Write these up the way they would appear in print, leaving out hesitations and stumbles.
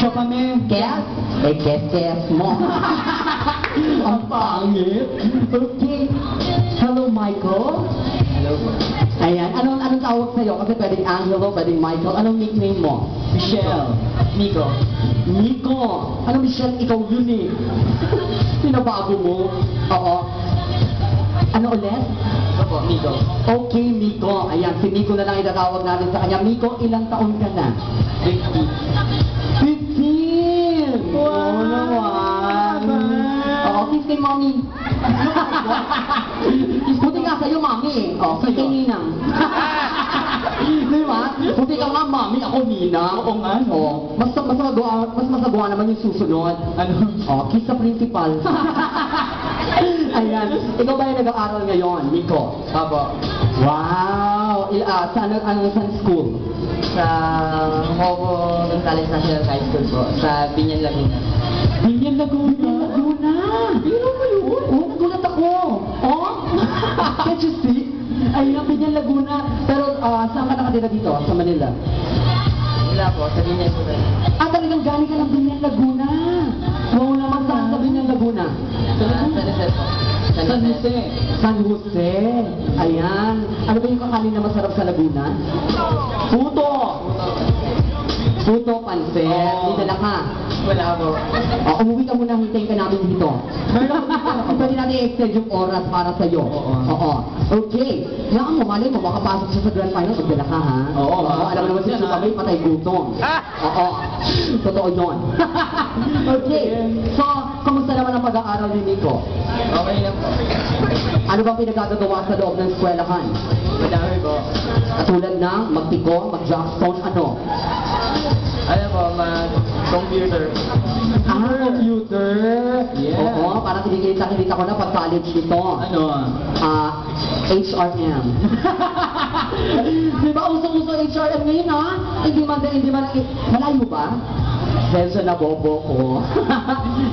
Isa kami. Kes? Kes mo. Ang pangit. Okay. Hello, Michael. Hello po. Ayan. Anong tawag sa'yo? Kasi pwedeng Angelo, pwedeng Michael. Anong nickname mo? Michelle. Nico. Nico. Ano, Michelle? Ikaw yun eh. Pinabago mo. Oo. Ano ulit? Opo, Nico. Okay, Miko. Ayan, si Miko na lang itatawag natin sa kanya. Miko, ilang taon ka na? 50. 15! Wow! Oo naman. Oo, kiss kay mommy. Buti nga sa'yo, mami eh. Oo, kiss kay Ninang. Di ba? Buti ka nga, mami, ako Ninang. Oo nga. Oo. Mas masagawa naman yung susunod. Ano? Oo, kiss sa principal. Ayan. Ikaw ba yung nag-aaral ngayon, Miko? Opo. Wow! Saan school? Sa Hobo Gonzales National High School po. Sa Binyan, Laguna. Binyan Laguna! Laguna! Biro mo yun? Oo, nagulat ako. Oh? Can't you see? Ayun, Binyan Laguna. Pero saan ka nakatira dito? Sa Manila? Wala po, sa Binyan po. Talagang galing ka ng Binyan Laguna. Wow naman, saan sa Binyan Laguna? San Jose po. San Jose. San Jose. Ayan. Ano ba yung kakanin na masarap sa Laguna? Puto! Puto, pansit. Oh. May dala ka. Wala po. Umuwi ka muna, hintayin ka namin dito. Pwede natin i-extend yung oras para sa'yo. Oo. Okay. Nga mo, malay mo, makapasok siya sa grand final, magdala ka, ha? Oo. Alam mo naman si Chukabay, patay gutom. Oo. Totoo yun. Okay. So, kamusta naman ang pag-aaral ni Nico? Okay lang po. Ano bang pinagagagawa sa loob ng eskwelahan? Madami po. Katulad ng magtiko, mag-jackstone, ano? Ano po, mag-computer. Computer. Yeah. Oo, parang kinikita ko na pag college nito. Ano? HRM. Di ba usong-uso HRM ngayon, ha? Hindi man, malayo ba? Dahil sa nabobo ko.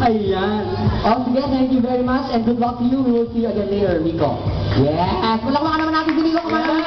Ayan. Sige, thank you very much and good luck to you. We will see you again later, Nico. Yes! Walang naman natin si Nico.